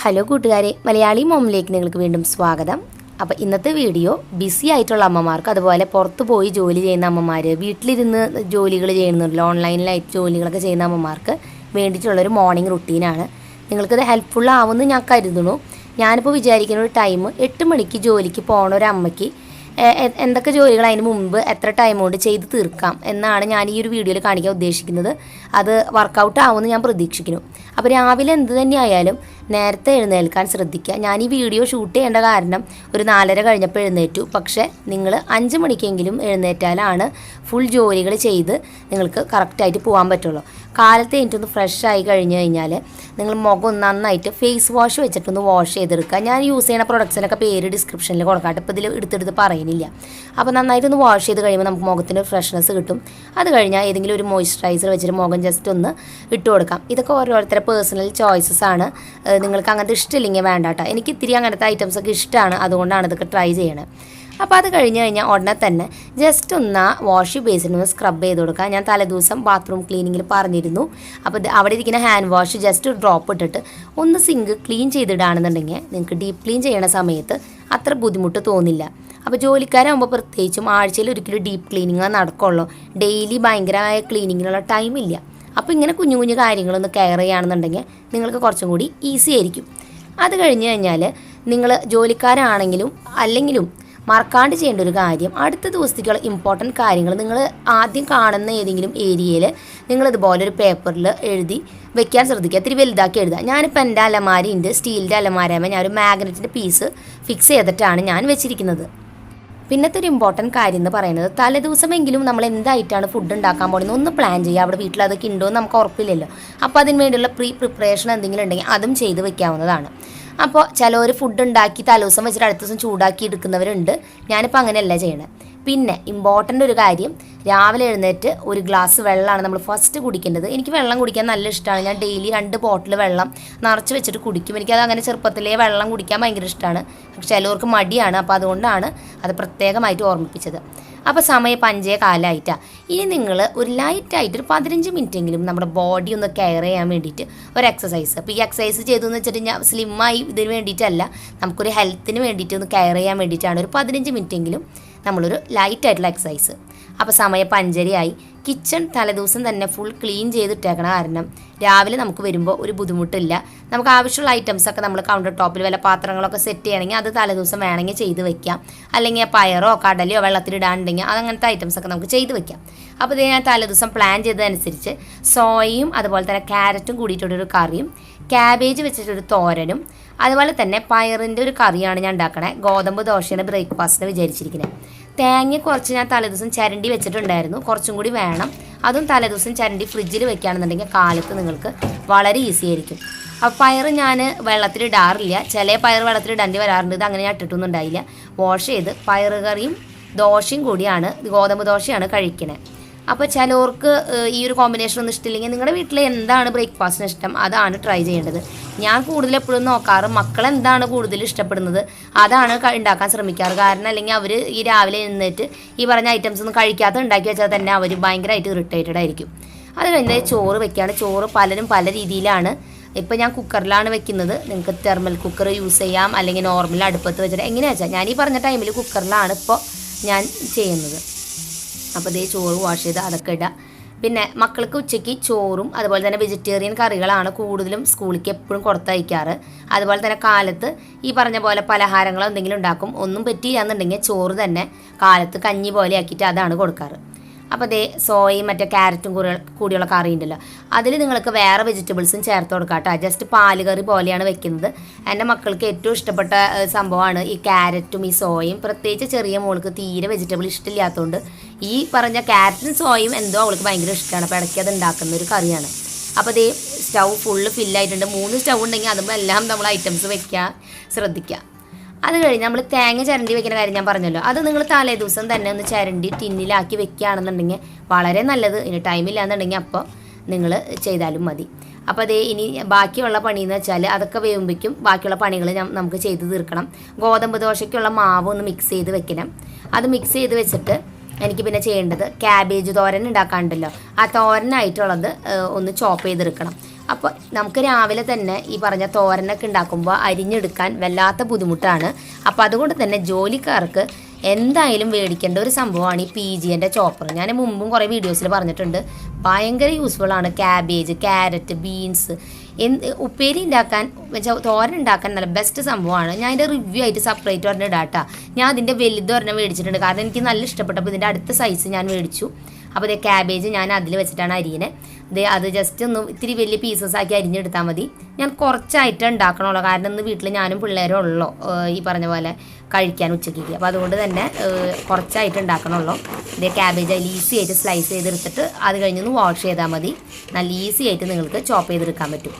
Hello കൂട്ടുകാരെ, മലയാളി മോമിലേക്ക് നിങ്ങൾക്ക് വീണ്ടും സ്വാഗതം. അപ്പോൾ ഇന്നത്തെ വീഡിയോ ബിസി ആയിട്ടുള്ള അമ്മമാർക്ക്, അതുപോലെ പുറത്ത് പോയി ജോലി ചെയ്യുന്ന അമ്മമാർ, വീട്ടിലിരുന്ന് ജോലികൾ ചെയ്യുന്നുണ്ടല്ലോ, ഓൺലൈനിലായിട്ട് ജോലികളൊക്കെ ചെയ്യുന്ന അമ്മമാർക്ക് വേണ്ടിയിട്ടുള്ളൊരു മോർണിംഗ് റുട്ടീനാണ്. നിങ്ങൾക്കത് ഹെൽപ്ഫുൾ ആവുമെന്ന് ഞാൻ കരുതുന്നു. ഞാനിപ്പോൾ വിചാരിക്കുന്ന ഒരു ടൈം 8 മണിക്ക് ജോലിക്ക് പോകണ ഒരു അമ്മയ്ക്ക് എന്തൊക്കെ ജോലികൾ അതിന് മുമ്പ് എത്ര ടൈം കൊണ്ട് ചെയ്ത് തീർക്കാം എന്നാണ് ഞാൻ ഈ ഒരു വീഡിയോയിൽ കാണിക്കാൻ ഉദ്ദേശിക്കുന്നത്. അത് വർക്കൗട്ട് ആവുമെന്ന് ഞാൻ പ്രതീക്ഷിക്കുന്നു. അപ്പോൾ രാവിലെ എന്ത് തന്നെയായാലും നേരത്തെ എഴുന്നേൽക്കാൻ ശ്രദ്ധിക്കുക. ഞാൻ ഈ വീഡിയോ ഷൂട്ട് ചെയ്യേണ്ട കാരണം ഒരു 4:30 കഴിഞ്ഞപ്പോൾ എഴുന്നേറ്റു. പക്ഷേ നിങ്ങൾ 5 മണിക്കെങ്കിലും എഴുന്നേറ്റാലാണ് ഫുൾ ജോലികൾ ചെയ്ത് നിങ്ങൾക്ക് കറക്റ്റായിട്ട് പോകാൻ പറ്റുള്ളൂ. കാലത്ത് എനിക്കൊന്ന് ഫ്രഷ് ആയി കഴിഞ്ഞ് കഴിഞ്ഞാൽ നിങ്ങൾ മുഖം നന്നായിട്ട് ഫേസ് വാഷ് വെച്ചിട്ടൊന്ന് വാഷ് ചെയ്തെടുക്കുക. ഞാൻ യൂസ് ചെയ്യുന്ന പ്രൊഡക്ട്സിനൊക്കെ പേര് ഡിസ്ക്രിപ്ഷനിൽ കൊടുക്കാട്ടെ, ഇപ്പോൾ ഇതിൽ എടുത്തെടുത്ത് പറയുന്നില്ല. അപ്പോൾ നന്നായിട്ടൊന്ന് വാഷ് ചെയ്ത് കഴിയുമ്പോൾ നമുക്ക് മുഖത്തിന് ഒരു ഫ്രഷ്നെസ് കിട്ടും. അത് കഴിഞ്ഞാൽ ഏതെങ്കിലും ഒരു മോയ്സ്ചറൈസർ വെച്ചിട്ട് മുഖം ജസ്റ്റ് ഒന്ന് ഇട്ട് കൊടുക്കാം. ഇതൊക്കെ ഓരോരുത്തരുടെ പേഴ്സണൽ ചോയ്സസ് ആണ്. നിങ്ങൾക്ക് അങ്ങനത്തെ ഇഷ്ടമില്ലെങ്കിൽ വേണ്ട കേട്ടോ. എനിക്ക് ഇത്തിരി അങ്ങനത്തെ ഐറ്റംസൊക്കെ ഇഷ്ടമാണ്, അതുകൊണ്ടാണ് ഇതൊക്കെ ട്രൈ ചെയ്യണത്. അപ്പോൾ അത് കഴിഞ്ഞ് കഴിഞ്ഞാൽ ഉടനെ തന്നെ ജസ്റ്റ് ഒന്ന് വാഷ് ബേസിനൊന്ന് സ്ക്രബ് ചെയ്ത് കൊടുക്കുക. ഞാൻ തലേദിവസം ബാത്റൂം ക്ലീനിങ്ങിൽ പറഞ്ഞിരുന്നു. അപ്പോൾ അവിടെ ഇരിക്കുന്ന ഹാൻഡ് വാഷ് ജസ്റ്റ് ഒരു ഡ്രോപ്പ് ഇട്ടിട്ട് ഒന്ന് സിങ്ക് ക്ലീൻ ചെയ്തിടുകയാണെന്നുണ്ടെങ്കിൽ നിങ്ങൾക്ക് ഡീപ്പ് ക്ലീൻ ചെയ്യണ സമയത്ത് അത്ര ബുദ്ധിമുട്ട് തോന്നില്ല. അപ്പോൾ ജോലിക്കാരാകുമ്പോൾ പ്രത്യേകിച്ചും ആഴ്ചയിൽ ഒരിക്കലും ഡീപ്പ് ക്ലീനിങ് നടക്കുള്ളൂ. ഡെയിലി ഭയങ്കരമായ ക്ലീനിങ്ങിനുള്ള ടൈമില്ല. അപ്പോൾ ഇങ്ങനെ കുഞ്ഞു കുഞ്ഞു കാര്യങ്ങളൊന്ന് കെയർ ചെയ്യുകയാണെന്നുണ്ടെങ്കിൽ നിങ്ങൾക്ക് കുറച്ചും കൂടി ഈസി ആയിരിക്കും. അത് കഴിഞ്ഞ് കഴിഞ്ഞാൽ നിങ്ങൾ ജോലിക്കാരാണെങ്കിലും അല്ലെങ്കിലും മറക്കാണ്ട് ചെയ്യേണ്ട ഒരു കാര്യം, അടുത്ത ദിവസത്തേക്കുള്ള ഇമ്പോർട്ടൻറ്റ് കാര്യങ്ങൾ നിങ്ങൾ ആദ്യം കാണുന്ന ഏതെങ്കിലും ഏരിയയിൽ നിങ്ങളിതുപോലെ ഒരു പേപ്പറിൽ എഴുതി വെക്കാൻ ശ്രദ്ധിക്കുക. ഇത്തിരി വലുതാക്കി എഴുതുക. ഞാനിപ്പോൾ എൻ്റെ അലമാരയുണ്ട്, സ്റ്റീലിൻ്റെ അലമാരയുമ്പോൾ ഞാനൊരു മാഗ്നറ്റിൻ്റെ പീസ് ഫിക്സ് ചെയ്തിട്ടാണ് ഞാൻ വെച്ചിരിക്കുന്നത്. പിന്നത്തെ ഒരു ഇമ്പോർട്ടൻറ്റ് കാര്യം എന്ന് പറയുന്നത്, തലേദിവസമെങ്കിലും നമ്മൾ എന്തായിട്ടാണ് ഫുഡ് ഉണ്ടാക്കാൻ പോകുന്നത് ഒന്ന് പ്ലാൻ ചെയ്യുക. അവിടെ വീട്ടിൽ അതൊക്കെ ഉണ്ടോ എന്ന് നമുക്ക് ഉറപ്പില്ലല്ലോ. അപ്പോൾ അതിന് വേണ്ടിയുള്ള പ്രിപ്പറേഷൻ എന്തെങ്കിലും ഉണ്ടെങ്കിൽ അതും ചെയ്ത് വെക്കാവുന്നതാണ്. അപ്പോൾ ചിലവർ ഫുഡ് ഉണ്ടാക്കി തലേദിവസം വെച്ചിട്ട് അടുത്ത ദിവസം ചൂടാക്കി എടുക്കുന്നവരുണ്ട്. ഞാനിപ്പോൾ അങ്ങനെയല്ല ചെയ്യണത്. പിന്നെ ഇമ്പോർട്ടൻ്റ് ഒരു കാര്യം, രാവിലെ എഴുന്നേറ്റ് ഒരു ഗ്ലാസ് വെള്ളമാണ് നമ്മൾ ഫസ്റ്റ് കുടിക്കേണ്ടത്. എനിക്ക് വെള്ളം കുടിക്കാൻ നല്ല ഇഷ്ടമാണ്. ഞാൻ ഡെയിലി 2 ബോട്ടിൽ വെള്ളം നിറച്ച് വെച്ചിട്ട് കുടിക്കും. എനിക്കത് അങ്ങനെ ചെറുപ്പത്തിലേ വെള്ളം കുടിക്കാൻ ഭയങ്കര ഇഷ്ടമാണ്. പക്ഷെ ചിലവർക്ക് മടിയാണ്. അപ്പോൾ അതുകൊണ്ടാണ് അത് പ്രത്യേകമായിട്ട് ഓർമ്മിപ്പിച്ചത്. അപ്പോൾ സമയം 5:15 ഇനി നിങ്ങൾ ഒരു ലൈറ്റായിട്ട് ഒരു 15 മിനിറ്റെങ്കിലും നമ്മുടെ ബോഡി ഒന്ന് കെയർ ചെയ്യാൻ വേണ്ടിയിട്ട് ഒരു എക്സസൈസ്. അപ്പോൾ ഈ എക്സസൈസ് ചെയ്തെന്ന് വെച്ചിട്ട് ഞാൻ സ്ലിമ്മായി ഇതിന് വേണ്ടിയിട്ടല്ല, നമുക്കൊരു ഹെൽത്തിന് വേണ്ടിയിട്ട് ഒന്ന് കെയർ ചെയ്യാൻ വേണ്ടിയിട്ടാണ്. ഒരു 15 മിനിറ്റെങ്കിലും നമ്മളൊരു ലൈറ്റായിട്ടുള്ള എക്സസൈസ്. അപ്പോൾ സമയം 5:30 കിച്ചൺ തലേദിവസം തന്നെ ഫുൾ ക്ലീൻ ചെയ്തിട്ടേക്കണ കാരണം രാവിലെ നമുക്ക് വരുമ്പോൾ ഒരു ബുദ്ധിമുട്ടില്ല. നമുക്ക് ആവശ്യമുള്ള ഐറ്റംസൊക്കെ നമ്മൾ കൗണ്ടർ ടോപ്പിൽ വല്ല പാത്രങ്ങളൊക്കെ സെറ്റ് ചെയ്യണമെങ്കിൽ അത് തലേദിവസം വേണമെങ്കിൽ ചെയ്ത് വെക്കാം. അല്ലെങ്കിൽ പയറോ കടലയോ വെള്ളത്തിലിടാനുണ്ടെങ്കിൽ അതങ്ങനത്തെ ഐറ്റംസൊക്കെ നമുക്ക് ചെയ്ത് വെക്കാം. അപ്പോൾ ഇത് ഞാൻ തലേദിവസം പ്ലാൻ ചെയ്തതനുസരിച്ച് സോയയും അതുപോലെ തന്നെ ക്യാരറ്റും കൂടിയിട്ടൊരു കറിയും, ക്യാബേജ് വെച്ചിട്ടൊരു തോരനും, അതുപോലെ തന്നെ പയറിൻ്റെ ഒരു കറിയാണ് ഞാൻ ഉണ്ടാക്കണേ. ഗോതമ്പ് ദോശയുടെ ബ്രേക്ക്ഫാസ്റ്റിന് വിചാരിച്ചിരിക്കുന്നത്. തേങ്ങ കുറച്ച് ഞാൻ തലേദിവസം ചരണ്ടി വെച്ചിട്ടുണ്ടായിരുന്നു, കുറച്ചും കൂടി വേണം. അതും തലേദിവസം ചരണ്ടി ഫ്രിഡ്ജിൽ വെക്കുകയാണെന്നുണ്ടെങ്കിൽ കാലത്ത് നിങ്ങൾക്ക് വളരെ ഈസി ആയിരിക്കും. അപ്പോൾ പയർ ഞാൻ വെള്ളത്തിലിടാറില്ല. ചില പയർ വെള്ളത്തിലിടേണ്ടി വരാറുണ്ട്. ഇത് അങ്ങനെ ഞാൻ ഇട്ടിട്ടൊന്നും ഉണ്ടായില്ല. വാഷ് ചെയ്ത് പയർ കറിയും ദോശയും കൂടിയാണ്, ഗോതമ്പ് ദോശയാണ് കഴിക്കണേ. അപ്പോൾ ചിലവർക്ക് ഈ ഒരു കോമ്പിനേഷൻ ഒന്നും ഇഷ്ടമില്ലെങ്കിൽ നിങ്ങളുടെ വീട്ടിൽ എന്താണ് ബ്രേക്ക്ഫാസ്റ്റിന് ഇഷ്ടം അതാണ് ട്രൈ ചെയ്യേണ്ടത്. ഞാൻ കൂടുതൽ എപ്പോഴും നോക്കാറ് മക്കളെന്താണ് കൂടുതൽ ഇഷ്ടപ്പെടുന്നത് അതാണ് ഉണ്ടാക്കാൻ ശ്രമിക്കാറ്. കാരണം അല്ലെങ്കിൽ അവർ ഈ രാവിലെ എഴുന്നേറ്റ് ഈ പറഞ്ഞ ഐറ്റംസ് ഒന്നും കഴിക്കാത്ത ഉണ്ടാക്കി വെച്ചാൽ തന്നെ അവർ ഭയങ്കരമായിട്ട് ഇറിറ്റേറ്റഡ് ആയിരിക്കും. അത് കഴിഞ്ഞാൽ ചോറ് വെക്കുകയാണ്. ചോറ് പലരും പല രീതിയിലാണ്. ഇപ്പോൾ ഞാൻ കുക്കറിലാണ് വെക്കുന്നത്. നിങ്ങൾക്ക് തെർമൽ കുക്കർ യൂസ് ചെയ്യാം, അല്ലെങ്കിൽ നോർമൽ അടുപ്പത്ത് വെച്ചിട്ട് എങ്ങനെയാ വെച്ചാൽ. ഞാൻ ഈ പറഞ്ഞ ടൈമിൽ കുക്കറിലാണ് ഇപ്പോൾ ഞാൻ ചെയ്യുന്നത്. അപ്പോൾ ഇതേ ചോറ് വാഷ് ചെയ്ത് അതൊക്കെ ഇടുക. പിന്നെ മക്കൾക്ക് ഉച്ചയ്ക്ക് ചോറും അതുപോലെ തന്നെ വെജിറ്റേറിയൻ കറികളാണ് കൂടുതലും സ്കൂളിലേക്ക് എപ്പോഴും കൊടുത്തയക്കാറ്. അതുപോലെ തന്നെ കാലത്ത് ഈ പറഞ്ഞ പോലെ പലഹാരങ്ങളോ എന്തെങ്കിലും ഉണ്ടാക്കും. ഒന്നും പറ്റിയില്ല എന്നുണ്ടെങ്കിൽ ചോറ് തന്നെ കാലത്ത് കഞ്ഞി പോലെ ആക്കിയിട്ട് അതാണ് കൊടുക്കാറ്. അപ്പോൾ അതേ സോയയും മറ്റേ ക്യാരറ്റും കൂടിയുള്ള കറി ഉണ്ടല്ലോ, അതിൽ നിങ്ങൾക്ക് വേറെ വെജിറ്റബിൾസും ചേർത്ത് കൊടുക്കാം കേട്ടോ. ജസ്റ്റ് പാല് കറി പോലെയാണ് വെക്കുന്നത്. എൻ്റെ മക്കൾക്ക് ഏറ്റവും ഇഷ്ടപ്പെട്ട സംഭവമാണ് ഈ ക്യാരറ്റും ഈ സോയയും. പ്രത്യേകിച്ച് ചെറിയ മോൾക്ക് തീരെ വെജിറ്റബിൾ ഇഷ്ടമില്ലാത്തതുകൊണ്ട് ഈ പറഞ്ഞ ക്യാരറ്റും സോയയും എന്തോ അവൾക്ക് ഭയങ്കര ഇഷ്ടമാണ്. അപ്പോൾ ഇടയ്ക്ക് അത് ഉണ്ടാക്കുന്ന ഒരു കറിയാണ്. അപ്പോൾ അതേ സ്റ്റൗ ഫുള്ള് ഫില്ലായിട്ടുണ്ട്. 3 സ്റ്റൗ ഉണ്ടെങ്കിൽ അതുമ്പോൾ എല്ലാം നമ്മൾ ഐറ്റംസ് വെക്കാൻ ശ്രദ്ധിക്കുക. അത് കഴിഞ്ഞ് നമ്മൾ തേങ്ങ ചരണ്ടി വെക്കുന്ന കാര്യം ഞാൻ പറഞ്ഞല്ലോ, അത് നിങ്ങൾ തലേ ദിവസം തന്നെ ഒന്ന് ചരണ്ടി ടിന്നിലാക്കി വെക്കുകയാണെന്നുണ്ടെങ്കിൽ വളരെ നല്ലത്. ഇനി ടൈമില്ല എന്നുണ്ടെങ്കിൽ അപ്പോൾ നിങ്ങൾ ചെയ്താലും മതി. അപ്പോൾ അതേ ഇനി ബാക്കിയുള്ള പണിയെന്ന് വെച്ചാൽ അതൊക്കെ വേവുമ്പോഴേക്കും ബാക്കിയുള്ള പണികൾ നമുക്ക് ചെയ്ത് തീർക്കണം. ഗോതമ്പ് ദോശയ്ക്കുള്ള മാവ് ഒന്ന് മിക്സ് ചെയ്ത് വെക്കണം. അത് മിക്സ് ചെയ്ത് വെച്ചിട്ട് എനിക്ക് പിന്നെ ചെയ്യേണ്ടത് ക്യാബേജ് തോരൻ ഉണ്ടാക്കാനുണ്ടല്ലോ, ആ തോരനായിട്ടുള്ളത് ഒന്ന് ചോപ്പ് ചെയ്തെടുക്കണം. അപ്പോൾ നമുക്ക് രാവിലെ തന്നെ ഈ പറഞ്ഞ തോരനൊക്കെ ഉണ്ടാക്കുമ്പോൾ അരിഞ്ഞെടുക്കാൻ വല്ലാത്ത ബുദ്ധിമുട്ടാണ്. അപ്പോൾ അതുകൊണ്ട് തന്നെ ജോലിക്കാർക്ക് എന്തായാലും മേടിക്കേണ്ട ഒരു സംഭവമാണ് ഈ PGൻ്റെ ചോപ്പർ. ഞാൻ മുമ്പും കുറേ വീഡിയോസിൽ പറഞ്ഞിട്ടുണ്ട്, ഭയങ്കര യൂസ്ഫുള്ളാണ്. ക്യാബേജ്, ക്യാരറ്റ്, ബീൻസ് ഉപ്പേരി ഉണ്ടാക്കാൻ തോരൻ ഉണ്ടാക്കാൻ നല്ല ബെസ്റ്റ് സംഭവമാണ്. ഞാൻ അതിൻ്റെ റിവ്യൂ ആയിട്ട് സെപ്പറേറ്റ് ഒരെണ്ണം ഇടാട്ടാ. ഞാൻ അതിൻ്റെ വലുത് ഒരെണ്ണം മേടിച്ചിട്ടുണ്ട്, കാരണം എനിക്ക് നല്ല ഇഷ്ടപ്പെട്ടപ്പോൾ ഇതിൻ്റെ അടുത്ത സൈസ് ഞാൻ മേടിച്ചു. അപ്പോൾ ഇതേ ക്യാബേജ് ഞാൻ അതിൽ വെച്ചിട്ടാണ് അരിയനെ. അത് ജസ്റ്റ് ഒന്ന് ഇത്തിരി വലിയ പീസസ് ആക്കി അരിഞ്ഞെടുത്താൽ മതി. ഞാൻ കുറച്ചായിട്ട് ഉണ്ടാക്കണമല്ലോ, കാരണം ഇന്ന് വീട്ടിൽ ഞാനും പിള്ളേരും ഉള്ളൂ ഈ പറഞ്ഞ പോലെ കഴിക്കാൻ ഉച്ചയ്ക്ക്. അപ്പോൾ അതുകൊണ്ട് തന്നെ കുറച്ചായിട്ട് ഉണ്ടാക്കണമല്ലോ. ഇതേ ക്യാബേജ് അതിൽ ഈസി ആയിട്ട് സ്ലൈസ് ചെയ്തെടുത്തിട്ട് അത് കഴിഞ്ഞൊന്ന് വാഷ് ചെയ്താൽ മതി. നല്ല ഈസി ആയിട്ട് നിങ്ങൾക്ക് ചോപ്പ് ചെയ്തെടുക്കാൻ പറ്റും.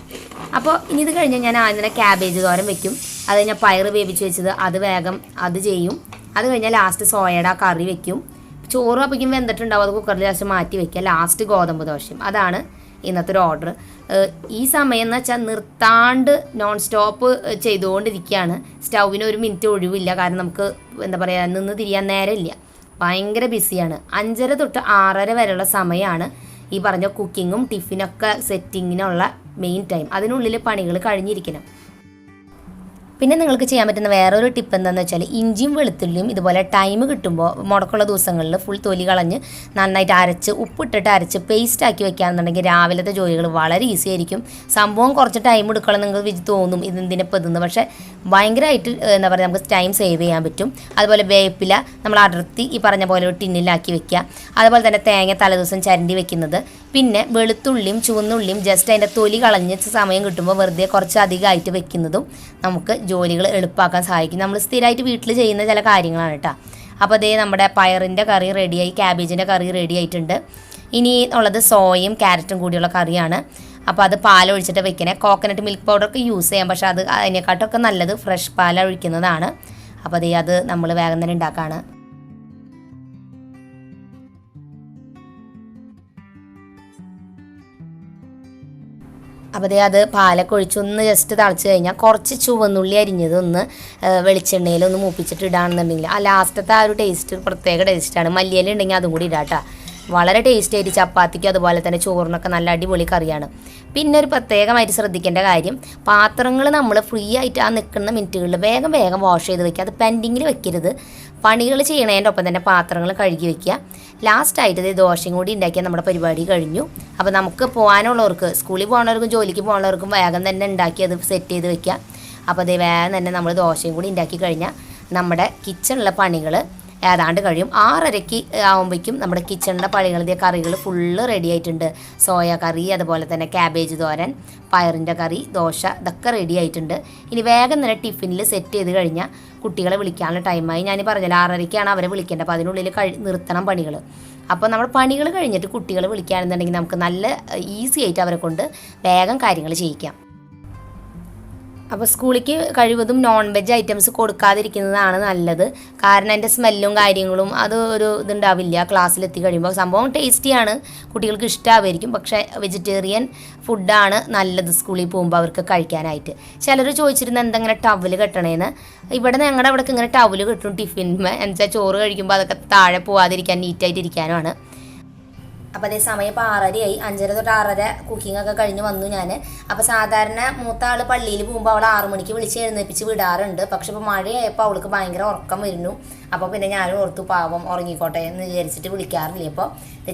അപ്പോൾ ഇനി ഇത് കഴിഞ്ഞ് ഞാൻ ആദ്യം ക്യാബേജ് തോരൻ വെക്കും. അത് കഴിഞ്ഞാൽ പയർ വേവിച്ച് വെച്ചത് അത് വേഗം അത് ചെയ്യും. അത് കഴിഞ്ഞാൽ ലാസ്റ്റ് സോയയുടെ കറി വെക്കും. ചോറ് അപ്പോഴേക്കും വെന്തിട്ടുണ്ടാവും, അത് കുക്കറിൽ ലാസ്റ്റ് മാറ്റി വെക്കുക. ലാസ്റ്റ് ഗോതമ്പ് ദോശയും. അതാണ് ഇന്നത്തെ ഒരു ഓർഡർ. ഈ സമയം എന്ന് വെച്ചാൽ നിർത്താണ്ട് നോൺ സ്റ്റോപ്പ് ചെയ്തുകൊണ്ടിരിക്കുകയാണ്. സ്റ്റൗവിന് ഒരു മിനിറ്റ് ഒഴിവില്ല, കാരണം നമുക്ക് എന്താ പറയുക നിന്ന് തിരിയാൻ നേരമില്ല, ഭയങ്കര ബിസിയാണ്. 5:30 തൊട്ട് 6:30 വരെയുള്ള സമയമാണ് ഈ പറഞ്ഞ കുക്കിങ്ങും ടിഫിനൊക്കെ സെറ്റിങ്ങിനുള്ള മെയിൻ ടൈം. അതിനുള്ളിൽ പണികൾ കഴിഞ്ഞിരിക്കണം. പിന്നെ നിങ്ങൾക്ക് ചെയ്യാൻ പറ്റുന്ന വേറൊരു ടിപ്പ് എന്താണെന്ന് വെച്ചാൽ ഇഞ്ചിയും വെളുത്തുള്ളിയും ഇതുപോലെ ടൈം കിട്ടുമ്പോൾ മുടക്കുള്ള ദിവസങ്ങളിൽ ഫുൾ തൊലി കളഞ്ഞ് നന്നായിട്ട് അരച്ച് ഉപ്പിട്ടിട്ട് അരച്ച് പേസ്റ്റ് ആക്കി വെക്കുകയാണെന്നുണ്ടെങ്കിൽ രാവിലത്തെ ജോലികൾ വളരെ ഈസി ആയിരിക്കും. സംഭവം കുറച്ച് ടൈം എടുക്കണം നിങ്ങൾക്ക് തോന്നും ഇതെന്തിനിപ്പോൾ ഇതെന്ന്, പക്ഷേ ഭയങ്കരമായിട്ട് എന്താ പറയുക നമുക്ക് ടൈം സേവ് ചെയ്യാൻ പറ്റും. അതുപോലെ വേപ്പില നമ്മൾ അടർത്തി ഈ പറഞ്ഞ പോലെ ഒരു ടിന്നിലാക്കി വെക്കുക. അതുപോലെ തന്നെ തേങ്ങ തലേദിവസം ചരണ്ടി വെക്കുന്നത്. പിന്നെ വെളുത്തുള്ളിയും ചുവന്നുള്ളിയും ജസ്റ്റ് അതിൻ്റെ തൊലി കളഞ്ഞ് സമയം കിട്ടുമ്പോൾ വെറുതെ കുറച്ച് അധികമായിട്ട് വെക്കുന്നതും നമുക്ക് ജോലികൾ എളുപ്പമാക്കാൻ സഹായിക്കും. നമ്മൾ സ്ഥിരമായിട്ട് വീട്ടിൽ ചെയ്യുന്ന ചില കാര്യങ്ങളാണ് കേട്ടോ. അപ്പോൾ അതേ നമ്മുടെ പയറിൻ്റെ കറി റെഡിയായി, ക്യാബേജിൻ്റെ കറി റെഡി ആയിട്ടുണ്ട്. ഇനി ഉള്ളത് സോയയും ക്യാരറ്റും കൂടിയുള്ള കറിയാണ്. അപ്പോൾ അത് പാലൊഴിച്ചിട്ട് വെക്കണേ. കോക്കനട്ട് മിൽക്ക് പൗഡറൊക്കെ യൂസ് ചെയ്യാം, പക്ഷേ അത് അതിനെക്കാട്ടൊക്കെ നല്ലത് ഫ്രഷ് പാലൊഴിക്കുന്നതാണ്. അപ്പോൾ അതേ അത് നമ്മൾ വേഗം തന്നെ ഉണ്ടാക്കുകയാണ്. അപ്പോൾ അത് പാലൊക്കെ ഒഴിച്ചൊന്ന് ജസ്റ്റ് തിളച്ച് കഴിഞ്ഞാൽ കുറച്ച് ചുവന്നുള്ളി അരിഞ്ഞത് ഒന്ന് വെളിച്ചെണ്ണയിൽ ഒന്ന് മൂപ്പിച്ചിട്ട് ഇടാണെന്നുണ്ടെങ്കിൽ ആ ലാസ്റ്റത്തെ ആ ഒരു ടേസ്റ്റ് പ്രത്യേക ടേസ്റ്റാണ്. മല്ലിയില ഉണ്ടെങ്കിൽ അതും കൂടി ഇടാട്ടോ, വളരെ ടേസ്റ്റ് ആയിട്ട് ചപ്പാത്തിക്കും അതുപോലെ തന്നെ ചോറിനൊക്കെ നല്ല അടിപൊളി കറിയാണ്. പിന്നെ ഒരു പ്രത്യേകമായിട്ട് ശ്രദ്ധിക്കേണ്ട കാര്യം, പാത്രങ്ങൾ നമ്മൾ ഫ്രീ ആയിട്ട് ആ നിൽക്കുന്ന മിനിറ്റുകളിൽ വേഗം വേഗം വാഷ് ചെയ്ത് വെക്കുക. അത് പെൻഡിങ്ങിൽ വെക്കരുത്. പണികൾ ചെയ്യണതിൻ്റെ ഒപ്പം തന്നെ പാത്രങ്ങൾ കഴുകി വെക്കുക. ലാസ്റ്റായിട്ട് ഇത് ദോശയും കൂടി ഉണ്ടാക്കിയാൽ നമ്മുടെ പരിപാടി കഴിഞ്ഞു. അപ്പോൾ നമുക്ക് പോകാനുള്ളവർക്ക്, സ്കൂളിൽ പോകുന്നവർക്കും ജോലിക്ക് പോകുന്നവർക്കും വേഗം തന്നെ ഉണ്ടാക്കി അത് സെറ്റ് ചെയ്ത് വെക്കുക. അപ്പോൾ അതേ വേഗം തന്നെ നമ്മൾ ദോശയും കൂടി ഉണ്ടാക്കി കഴിഞ്ഞാൽ നമ്മുടെ കിച്ചണിലെ പണികൾ ഏതാണ്ട് കഴിയും. 6:30 ആകുമ്പോഴേക്കും നമ്മുടെ കിച്ചണിൻ്റെ പണികളുടെ കറികൾ ഫുള്ള് റെഡി ആയിട്ടുണ്ട്. സോയ കറി, അതുപോലെ തന്നെ ക്യാബേജ് തോരൻ, പയറിൻ്റെ കറി, ദോശ, ഇതൊക്കെ റെഡി ആയിട്ടുണ്ട്. ഇനി വേഗം തന്നെ ടിഫിനിൽ സെറ്റ് ചെയ്ത് കഴിഞ്ഞാൽ കുട്ടികളെ വിളിക്കാനുള്ള ടൈമായി. ഞാൻ പറഞ്ഞല്ലോ 6:30ക്കാണ് അവരെ വിളിക്കേണ്ടത്. അപ്പോൾ അതിനുള്ളിൽ നിർത്തണം പണികൾ. അപ്പോൾ നമ്മൾ പണികൾ കഴിഞ്ഞിട്ട് കുട്ടികളെ വിളിക്കുകയാണെന്നുണ്ടെങ്കിൽ നമുക്ക് നല്ല ഈസി ആയിട്ട് അവരെ കൊണ്ട് വേഗം കാര്യങ്ങൾ ചെയ്യിക്കാം. അപ്പോൾ സ്കൂളിലേക്ക് കഴിവതും നോൺ വെജ് ഐറ്റംസ് കൊടുക്കാതിരിക്കുന്നതാണ് നല്ലത്. കാരണം അതിൻ്റെ സ്മെല്ലും കാര്യങ്ങളും അത് ഒരു ഇതുണ്ടാവില്ല. ക്ലാസ്സിലെത്തി കഴിയുമ്പോൾ സംഭവം ടേസ്റ്റിയാണ്, കുട്ടികൾക്ക് ഇഷ്ടമായിരിക്കും. പക്ഷേ വെജിറ്റേറിയൻ ഫുഡാണ് നല്ലത് സ്കൂളിൽ പോകുമ്പോൾ അവർക്ക് കഴിക്കാനായിട്ട്. ചിലർ ചോദിച്ചിരുന്ന എന്തെങ്ങനെ ടവല് കെട്ടണേന്ന്. ഇവിടെ ഞങ്ങളുടെ അവിടേക്ക് ഇങ്ങനെ ടവല് കെട്ടും ടിഫിന്. എന്നുവെച്ചാൽ ചോറ് കഴിക്കുമ്പോൾ അതൊക്കെ താഴെ പോവാതിരിക്കാൻ നീറ്റായിട്ടിരിക്കാനുമാണ്. അപ്പോൾ അതേ സമയം ഇപ്പോൾ 6:30 ആയി. 5:30 തൊട്ട് 6:30 കുക്കിങ്ങൊക്കെ കഴിഞ്ഞ് വന്നു ഞാൻ. അപ്പോൾ സാധാരണ മൂത്ത ആൾ പള്ളിയിൽ പോകുമ്പോൾ അവൾ 6 മണിക്ക് വിളിച്ച് എഴുന്നേൽപ്പിച്ച് വിടാറുണ്ട്. പക്ഷെ ഇപ്പോൾ മഴയായപ്പോൾ അവൾക്ക് ഭയങ്കര ഉറക്കം വരുന്നു. അപ്പോൾ പിന്നെ ഞാനും ഓർത്തു പാവം ഉറങ്ങിക്കോട്ടെ എന്ന് വിചാരിച്ചിട്ട് വിളിക്കാറില്ല. അപ്പോൾ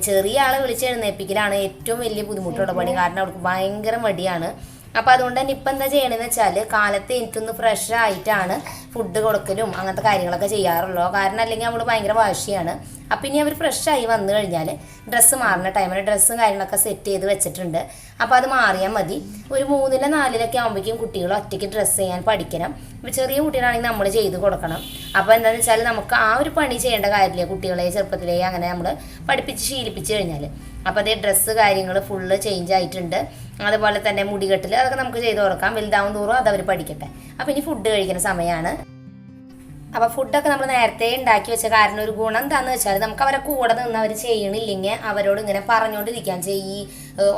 ചെറിയ ആളെ വിളിച്ച് എഴുന്നേൽപ്പിക്കലാണ് ഏറ്റവും വലിയ ബുദ്ധിമുട്ടുള്ള പണി, കാരണം അവൾക്ക് ഭയങ്കര മടിയാണ്. അപ്പോൾ അതുകൊണ്ട് തന്നെ ഇപ്പം എന്താ ചെയ്യണമെന്ന് വെച്ചാൽ കാലത്ത് എനിക്കൊന്ന് ഫ്രഷ് ആയിട്ടാണ് ഫുഡ് കൊടുക്കലും അങ്ങനത്തെ കാര്യങ്ങളൊക്കെ ചെയ്യാറുള്ളൂ. കാരണം അല്ലെങ്കിൽ അവൾ ഭയങ്കര വാശിയാണ്. അപ്പം ഇനി അവർ ഫ്രഷായി വന്നു കഴിഞ്ഞാൽ ഡ്രസ്സ് മാറുന്ന ടൈമിൽ ഡ്രസ്സും കാര്യങ്ങളൊക്കെ സെറ്റ് ചെയ്ത് വെച്ചിട്ടുണ്ട്. അപ്പോൾ അത് മാറിയാൽ മതി. ഒരു 3-ലെ 4-ലൊക്കെ ആകുമ്പോഴേക്കും കുട്ടികൾ ഒറ്റയ്ക്ക് ഡ്രസ്സ് ചെയ്യാൻ പഠിക്കണം. ഇപ്പോൾ ചെറിയ കുട്ടികളാണെങ്കിൽ നമ്മൾ ചെയ്ത് കൊടുക്കണം. അപ്പോൾ എന്താണെന്ന് വെച്ചാൽ നമുക്ക് ആ ഒരു പണി ചെയ്യേണ്ട കാര്യമില്ല. കുട്ടികളെ ചെറുപ്പത്തിലേ അങ്ങനെ നമ്മൾ പഠിപ്പിച്ച് ശീലിപ്പിച്ച് കഴിഞ്ഞാൽ. അപ്പോൾ അതേ ഡ്രസ്സ് കാര്യങ്ങൾ ഫുള്ള് ചേഞ്ച് ആയിട്ടുണ്ട്. അതുപോലെ തന്നെ മുടികെട്ടിൽ അതൊക്കെ നമുക്ക് ചെയ്ത് കൊടുക്കാം. വലുതാവും തോറും അതവർ പഠിക്കട്ടെ. അപ്പോൾ ഇനി ഫുഡ് കഴിക്കുന്ന സമയമാണ്. അപ്പോൾ ഫുഡൊക്കെ നമ്മൾ നേരത്തെ ഉണ്ടാക്കി വെച്ച കാരണം ഒരു ഗുണം എന്താണെന്ന് വെച്ചാൽ നമുക്ക് അവരെ കൂടെ നിന്ന് അവർ ചെയ്യണില്ലെങ്കിൽ അവരോട് ഇങ്ങനെ പറഞ്ഞുകൊണ്ടിരിക്കാൻ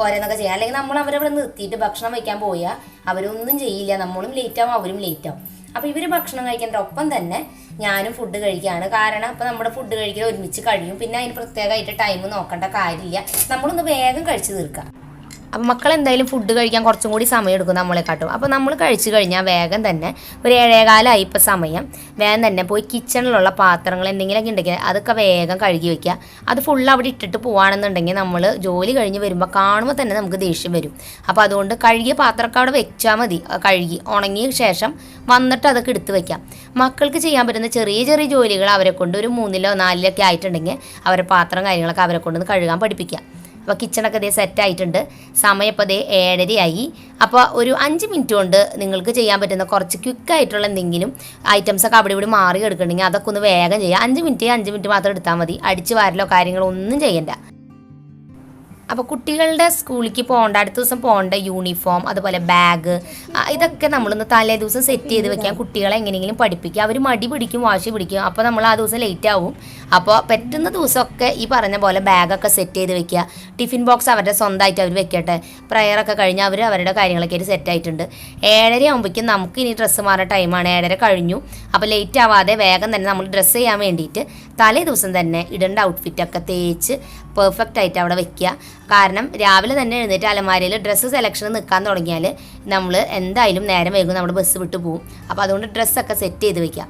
ഓരോന്നൊക്കെ ചെയ്യാം. അല്ലെങ്കിൽ നമ്മൾ അവരവിടെ നിർത്തിയിട്ട് ഭക്ഷണം വയ്ക്കാൻ പോയാൽ അവരൊന്നും ചെയ്യില്ല. നമ്മളും ലേറ്റാവും, അവരും ലേറ്റാവും. അപ്പോൾ ഇവർ ഭക്ഷണം കഴിക്കേണ്ട ഒപ്പം തന്നെ ഞാനും ഫുഡ് കഴിക്കുകയാണ്. കാരണം അപ്പോൾ നമ്മുടെ ഫുഡ് കഴിക്കൽ ഒരുമിച്ച് കഴിയും. പിന്നെ അതിന് പ്രത്യേകമായിട്ട് ടൈം നോക്കേണ്ട കാര്യമില്ല. നമ്മളൊന്ന് വേഗം കഴിച്ച് തീർക്കാം. അപ്പോൾ മക്കൾ എന്തായാലും ഫുഡ് കഴിക്കാൻ കുറച്ചും കൂടി സമയം എടുക്കും നമ്മളെക്കാട്ടും. അപ്പോൾ നമ്മൾ കഴിച്ചു കഴിഞ്ഞാൽ വേഗം തന്നെ ഒരു 7:15 ഇപ്പോൾ സമയം, വേഗം തന്നെ പോയി കിച്ചണിലുള്ള പാത്രങ്ങൾ എന്തെങ്കിലുമൊക്കെ ഉണ്ടെങ്കിൽ അതൊക്കെ വേഗം കഴുകി വയ്ക്കുക. അത് ഫുള്ള് അവിടെ ഇട്ടിട്ട് പോവുകയാണെന്നുണ്ടെങ്കിൽ നമ്മൾ ജോലി കഴിഞ്ഞ് വരുമ്പോൾ കാണുമ്പോൾ തന്നെ നമുക്ക് ദേഷ്യം വരും. അപ്പോൾ അതുകൊണ്ട് കഴുകിയ പാത്രമൊക്കെ അവിടെ വെച്ചാൽ മതി. കഴുകി ഉണങ്ങിയ ശേഷം വന്നിട്ട് അതൊക്കെ എടുത്ത് വയ്ക്കാം. മക്കൾക്ക് ചെയ്യാൻ പറ്റുന്ന ചെറിയ ചെറിയ ജോലികൾ അവരെ കൊണ്ട് ഒരു 3-ോ 4-ലൊക്കെ ആയിട്ടുണ്ടെങ്കിൽ അവരെ പാത്രം കാര്യങ്ങളൊക്കെ അവരെ കൊണ്ടൊന്ന് കഴുകാൻ പഠിപ്പിക്കുക. അപ്പോൾ കിച്ചണൊക്കെ അതേ സെറ്റായിട്ടുണ്ട്. സമയം ഇപ്പോൾ അതേ 7:30 അപ്പോൾ ഒരു 5 മിനിറ്റ് കൊണ്ട് നിങ്ങൾക്ക് ചെയ്യാൻ പറ്റുന്ന കുറച്ച് ക്വിക്കായിട്ടുള്ള എന്തെങ്കിലും ഐറ്റംസൊക്കെ അവിടെ ഇവിടെ മാറി എടുക്കണമെങ്കിൽ അതൊക്കെ ഒന്ന് വേഗം ചെയ്യുക. 5 മിനിറ്റ് മാത്രം എടുത്താൽ മതി. അടിച്ച് വാരലോ കാര്യങ്ങളോ ഒന്നും ചെയ്യണ്ട. അപ്പോൾ കുട്ടികളുടെ സ്കൂളിലേക്ക് പോകേണ്ട, അടുത്ത ദിവസം പോകേണ്ട യൂണിഫോം, അതുപോലെ ബാഗ്, ഇതൊക്കെ നമ്മളൊന്ന് തലേ ദിവസം സെറ്റ് ചെയ്ത് വെക്കാം. കുട്ടികളെ എങ്ങനെയെങ്കിലും പഠിപ്പിക്കുക. അവർ മടി പിടിക്കും, വാശി പിടിക്കും. അപ്പോൾ നമ്മൾ ആ ദിവസം ലേറ്റ് ആവും. അപ്പോൾ പറ്റുന്ന ദിവസമൊക്കെ ഈ പറഞ്ഞ പോലെ ബാഗൊക്കെ സെറ്റ് ചെയ്ത് വെക്കുക. ടിഫിൻ ബോക്സ് അവരുടെ സ്വന്തമായിട്ട് അവർ വെക്കട്ടെ. പ്രയറൊക്കെ കഴിഞ്ഞ് അവർ അവരുടെ കാര്യങ്ങളൊക്കെ ആയിട്ട് സെറ്റായിട്ടുണ്ട്. 7:30 ആകുമ്പോഴേക്കും നമുക്ക് ഇനി ഡ്രസ്സ് മാറുന്ന ടൈമാണ്. 7:30 കഴിഞ്ഞു. അപ്പോൾ ലേറ്റ് ആവാതെ വേഗം തന്നെ നമ്മൾ ഡ്രസ്സ് ചെയ്യാൻ വേണ്ടിയിട്ട് തലേ ദിവസം തന്നെ ഇടേണ്ട ഔട്ട്ഫിറ്റൊക്കെ തേച്ച് പെർഫെക്റ്റ് ആയിട്ട് അവിടെ വെക്കുക. കാരണം രാവിലെ തന്നെ എഴുന്നേറ്റ് അലമാരയിൽ ഡ്രസ്സ് സെലക്ഷൻ നിൽക്കാൻ തുടങ്ങിയാൽ നമ്മൾ എന്തായാലും നേരം വൈകും, നമ്മുടെ ബസ് വിട്ട് പോകും. അപ്പോൾ അതുകൊണ്ട് ഡ്രസ്സൊക്കെ സെറ്റ് ചെയ്ത് വെക്കുക.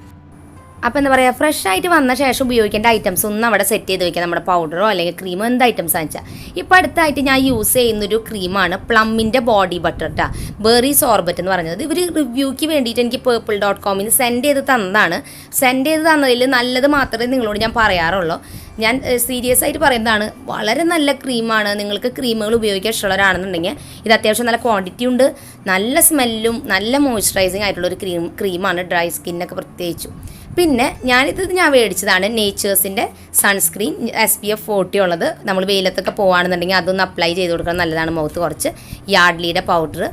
അപ്പോൾ എന്താ പറയുക, ഫ്രഷ് ആയിട്ട് വന്ന ശേഷം ഉപയോഗിക്കേണ്ട ഐറ്റംസ് ഒന്നും അവിടെ സെറ്റ് ചെയ്ത് വെക്കുക. നമ്മുടെ പൗഡറോ അല്ലെങ്കിൽ ക്രീമോ എന്ത് ഐറ്റംസ് ആണെന്ന് വെച്ചാൽ. ഇപ്പോൾ അടുത്തായിട്ട് ഞാൻ യൂസ് ചെയ്യുന്നൊരു ക്രീമാണ് പ്ലമ്മിൻ്റെ ബോഡി ബട്ടർ ട്ടാ, ബെറി സോർബറ്റ് എന്ന് പറഞ്ഞത്. ഇവർ റിവ്യൂക്ക് വേണ്ടിയിട്ട് എനിക്ക് purple.com സെൻഡ് ചെയ്ത് തന്നതാണ്. സെൻഡ് ചെയ്ത് തന്നതിൽ നല്ലത് മാത്രമേ നിങ്ങളോട് ഞാൻ പറയാറുള്ളൂ. ഞാൻ സീരിയസ് ആയിട്ട് പറയുന്നതാണ്. വളരെ നല്ല ക്രീമാണ്. നിങ്ങൾക്ക് ക്രീമുകൾ ഉപയോഗിക്കാൻ ഇഷ്ടമുള്ളവരാണെന്നുണ്ടെങ്കിൽ ഇത് അത്യാവശ്യം നല്ല ക്വാണ്ടിറ്റി ഉണ്ട്, നല്ല സ്മെല്ലും നല്ല മോയ്സ്ചറൈസിങ് ആയിട്ടുള്ളൊരു ക്രീമാണ്, ഡ്രൈ സ്കിന്നൊക്കെ പ്രത്യേകിച്ചും. പിന്നെ ഞാൻ മേടിച്ചതാണ് നേച്ചേഴ്സിൻ്റെ സൺസ്ക്രീൻ SPF 40 ഉള്ളത്. നമ്മൾ വെയിലത്തൊക്കെ പോകുകയാണെന്നുണ്ടെങ്കിൽ അതൊന്ന് അപ്ലൈ ചെയ്ത് കൊടുക്കണം, നല്ലതാണ്. മൗത്ത് കുറച്ച് യാർഡ്ലിയുടെ പൗഡർ,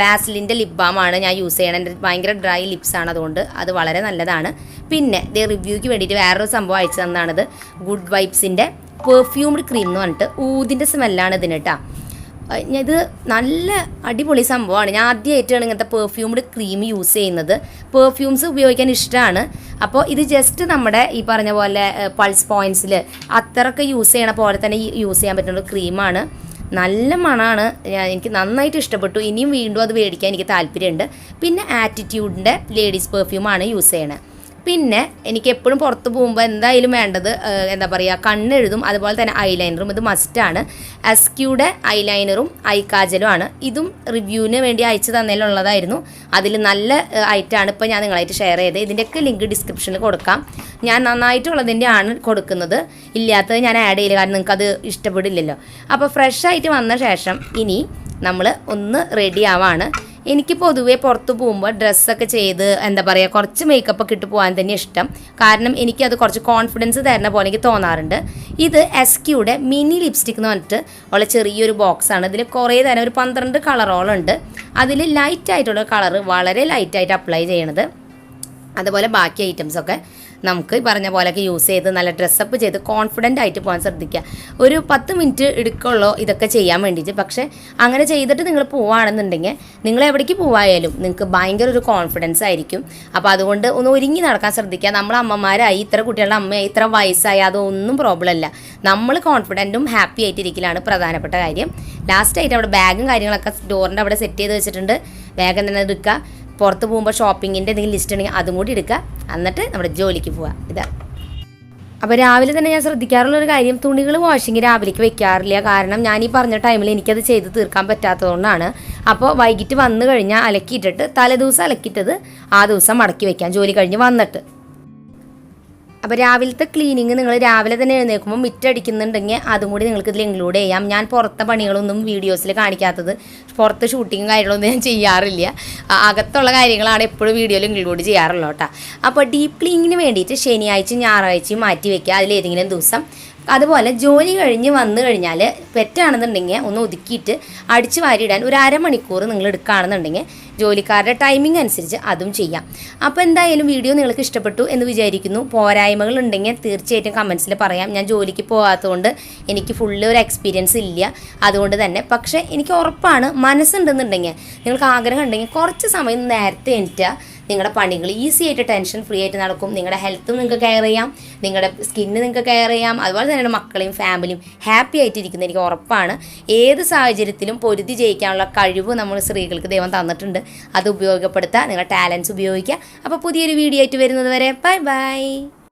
വാസ്ലിൻ്റെ ലിപ് ബാമാണ് ഞാൻ യൂസ് ചെയ്യണം. എൻ്റെ ഭയങ്കര ഡ്രൈ ലിപ്സാണ്, അതുകൊണ്ട് അത് വളരെ നല്ലതാണ്. പിന്നെ ഇത് റിവ്യൂക്ക് വേണ്ടിയിട്ട് വേറൊരു സംഭവം അയച്ചു തന്നതാണിത്. ഗുഡ് വൈബ്സിൻ്റെ പെർഫ്യൂംഡ് ക്രീം എന്ന് പറഞ്ഞിട്ട് ഊതിൻ്റെ സ്മെല്ലാണ് ഇതിന് കേട്ടോ. ഇത് നല്ല അടിപൊളി സംഭവമാണ്. ഞാൻ ആദ്യമായിട്ടാണ് ഇങ്ങനത്തെ പെർഫ്യൂംഡ് ക്രീം യൂസ് ചെയ്യുന്നത്. പെർഫ്യൂംസ് ഉപയോഗിക്കാൻ ഇഷ്ടമാണ്. അപ്പോൾ ഇത് ജസ്റ്റ് നമ്മുടെ ഈ പറഞ്ഞ പോലെ പൾസ് പോയിൻറ്റ്സിൽ അത്രയൊക്കെ യൂസ് ചെയ്യണ പോലെ തന്നെ യൂസ് ചെയ്യാൻ പറ്റുന്ന ക്രീമാണ്. നല്ല മണമാണ്. എനിക്ക് നന്നായിട്ട് ഇഷ്ടപ്പെട്ടു. ഇനിയും വീണ്ടും അത് മേടിക്കാൻ എനിക്ക് താല്പര്യമുണ്ട്. പിന്നെ ആറ്റിറ്റ്യൂഡിൻ്റെ ലേഡീസ് പെർഫ്യൂമാണ് യൂസ് ചെയ്യണത്. പിന്നെ എനിക്ക് എപ്പോഴും പുറത്ത് പോകുമ്പോൾ എന്തായാലും വേണ്ടത് എന്താ പറയുക, കണ്ണെഴുതും, അതുപോലെ തന്നെ ഐലൈനറും. ഇത് മസ്റ്റാണ്. എസ്ക്യൂടെ ഐലൈനറും ഐക്കാജലും ആണ്. ഇതും റിവ്യൂവിന് വേണ്ടി അയച്ചു തന്നതിലുള്ളതായിരുന്നു. അതിൽ നല്ല ഐറ്റമാണ് ഇപ്പോൾ ഞാൻ നിങ്ങളായിട്ട് ഷെയർ ചെയ്തത്. ഇതിൻ്റെയൊക്കെ ലിങ്ക് ഡിസ്ക്രിപ്ഷനിൽ കൊടുക്കാം. ഞാൻ നന്നായിട്ടുള്ളതിൻ്റെ ആണ് കൊടുക്കുന്നത്, ഇല്ലാത്തത് ഞാൻ ആഡ് ചെയ്യില്ല, കാരണം നിങ്ങൾക്കത് ഇഷ്ടപ്പെടില്ലല്ലോ. അപ്പോൾ ഫ്രഷ് ആയിട്ട് വന്ന ശേഷം ഇനി നമ്മൾ ഒന്ന് റെഡി ആവാണ്. എനിക്ക് പൊതുവേ പുറത്ത് പോകുമ്പോൾ ഡ്രസ്സൊക്കെ ചെയ്ത് എന്താ പറയുക, കുറച്ച് മേക്കപ്പൊക്കെ ഇട്ട് പോകാൻ തന്നെ ഇഷ്ടം. കാരണം എനിക്കത് കുറച്ച് കോൺഫിഡൻസ് തരുന്ന പോലെ എനിക്ക് തോന്നാറുണ്ട്. ഇത് എസ്ക്യൂടെ മിനി ലിപ്സ്റ്റിക് എന്ന് പറഞ്ഞിട്ട് ഉള്ള ചെറിയൊരു ബോക്സാണ്. ഇതിൽ കുറേ തരം ഒരു 12 കളറോളുണ്ട്. അതിൽ ലൈറ്റായിട്ടുള്ള കളറ് വളരെ ലൈറ്റായിട്ട് അപ്ലൈ ചെയ്യണത്. അതുപോലെ ബാക്കി ഐറ്റംസൊക്കെ നമുക്ക് ഈ പറഞ്ഞ പോലെയൊക്കെ യൂസ് ചെയ്ത് നല്ല ഡ്രസ്സപ്പ് ചെയ്ത് കോൺഫിഡൻ്റ് ആയിട്ട് പോകാൻ ശ്രദ്ധിക്കുക. ഒരു 10 മിനിറ്റ് എടുക്കുള്ളൂ ഇതൊക്കെ ചെയ്യാൻ വേണ്ടിയിട്ട്. പക്ഷേ അങ്ങനെ ചെയ്തിട്ട് നിങ്ങൾ പോവുകയാണെന്നുണ്ടെങ്കിൽ നിങ്ങൾ എവിടേക്ക് പോവായാലും നിങ്ങൾക്ക് ഭയങ്കര ഒരു കോൺഫിഡൻസ് ആയിരിക്കും. അപ്പോൾ അതുകൊണ്ട് ഒന്ന് ഒരുങ്ങി നടക്കാൻ ശ്രദ്ധിക്കുക. നമ്മൾ അമ്മമാരായി, ഇത്ര കുട്ടികളുടെ അമ്മയായി, ഇത്ര വയസ്സായി, അതൊന്നും പ്രോബ്ലം അല്ല. നമ്മൾ കോൺഫിഡൻറ്റും ഹാപ്പി ആയിട്ടിരിക്കലാണ് പ്രധാനപ്പെട്ട കാര്യം. ലാസ്റ്റായിട്ട് അവിടെ ബാഗും കാര്യങ്ങളൊക്കെ ഡോറിൻ്റെ അവിടെ സെറ്റ് ചെയ്ത് വെച്ചിട്ടുണ്ട്. വേഗം തന്നെ എടുക്കുക. പുറത്ത് പോകുമ്പോൾ ഷോപ്പിങ്ങിൻ്റെ എന്തെങ്കിലും ലിസ്റ്റ് ഉണ്ടെങ്കിൽ അതും കൂടി എടുക്കുക. എന്നിട്ട് നമ്മുടെ ജോലിക്ക് പോവാം. ഇതാ. അപ്പോൾ രാവിലെ തന്നെ ഞാൻ ശ്രദ്ധിക്കാറുള്ളൊരു കാര്യം, തുണികൾ വാഷിങ് രാവിലേക്ക് വെക്കാറില്ല. കാരണം ഞാൻ ഈ പറഞ്ഞ ടൈമിൽ എനിക്കത് ചെയ്ത് തീർക്കാൻ പറ്റാത്തതുകൊണ്ടാണ്. അപ്പോൾ വൈകിട്ട് വന്നു കഴിഞ്ഞാൽ അലക്കിയിട്ടിട്ട് തലേദിവസം അലക്കിയിട്ടത് ആ ദിവസം മടക്കി വെക്കാം, ജോലി കഴിഞ്ഞ് വന്നിട്ട്. അപ്പോൾ രാവിലത്തെ ക്ലീനിങ് നിങ്ങൾ രാവിലെ തന്നെ എഴുന്നേൽക്കുമ്പോൾ മിറ്റടിക്കുന്നുണ്ടെങ്കിൽ അതും കൂടി നിങ്ങൾക്ക് ഇതിൽ ഇൻക്ലൂഡ് ചെയ്യാം. ഞാൻ പുറത്തെ പണികളൊന്നും വീഡിയോസിൽ കാണിക്കാത്തത്, പുറത്ത് ഷൂട്ടിങ്ങും കാര്യങ്ങളൊന്നും ഞാൻ ചെയ്യാറില്ല. അകത്തുള്ള കാര്യങ്ങളാണ് എപ്പോഴും വീഡിയോയിൽ ഇൻക്ലൂഡ് ചെയ്യാറുള്ളൂ കേട്ടോ. അപ്പോൾ ഡീപ്പ് ക്ലീനിങ്ങിന് വേണ്ടിയിട്ട് ശനിയാഴ്ചയും ഞായറാഴ്ചയും മാറ്റി വയ്ക്കുക, അതിലേതെങ്കിലും ദിവസം. അതുപോലെ ജോലി കഴിഞ്ഞ് വന്നു കഴിഞ്ഞാൽ പെറ്റാണെന്നുണ്ടെങ്കിൽ ഒന്ന് ഒതുക്കിയിട്ട് അടിച്ച് വാരിയിടാൻ ഒരു അരമണിക്കൂർ നിങ്ങൾ എടുക്കുകയാണെന്നുണ്ടെങ്കിൽ ജോലിക്കാരുടെ ടൈമിംഗ് അനുസരിച്ച് അതും ചെയ്യാം. അപ്പോൾ എന്തായാലും വീഡിയോ നിങ്ങൾക്ക് ഇഷ്ടപ്പെട്ടു എന്ന് വിചാരിക്കുന്നു. പോരായ്മകൾ ഉണ്ടെങ്കിൽ തീർച്ചയായിട്ടും കമൻസിൽ പറയാം. ഞാൻ ജോലിക്ക് പോകാത്തതുകൊണ്ട് എനിക്ക് ഫുള്ള് ഒരു എക്സ്പീരിയൻസ് ഇല്ല, അതുകൊണ്ട് തന്നെ. പക്ഷേ എനിക്ക് ഉറപ്പാണ്, മനസ്സുണ്ടെന്നുണ്ടെങ്കിൽ നിങ്ങൾക്ക് ആഗ്രഹം ഉണ്ടെങ്കിൽ കുറച്ച് സമയം നേരത്തെ എണീറ്റുക, നിങ്ങളുടെ പണികൾ ഈസി ആയിട്ട് ടെൻഷൻ ഫ്രീ ആയിട്ട് നടക്കും. നിങ്ങളുടെ ഹെൽത്തും നിങ്ങൾക്ക് കെയർ ചെയ്യാം, നിങ്ങളുടെ സ്കിന്ന് നിങ്ങൾക്ക് കെയർ ചെയ്യാം, അതുപോലെ തന്നെ മക്കളെയും ഫാമിലിയും ഹാപ്പി ആയിട്ടിരിക്കുന്ന എനിക്ക് ഉറപ്പാണ്. ഏത് സാഹചര്യത്തിലും പൊരുതി ജയിക്കാനുള്ള കഴിവ് നമ്മൾ സ്ത്രീകൾക്ക് ദൈവം തന്നിട്ടുണ്ട്. അത് ഉപയോഗപ്പെടുത്തുക, നിങ്ങളുടെ ടാലൻസ് ഉപയോഗിക്കുക. അപ്പോൾ പുതിയൊരു വീഡിയോ ആയിട്ട് വരുന്നത് വരെ ബൈ ബൈ.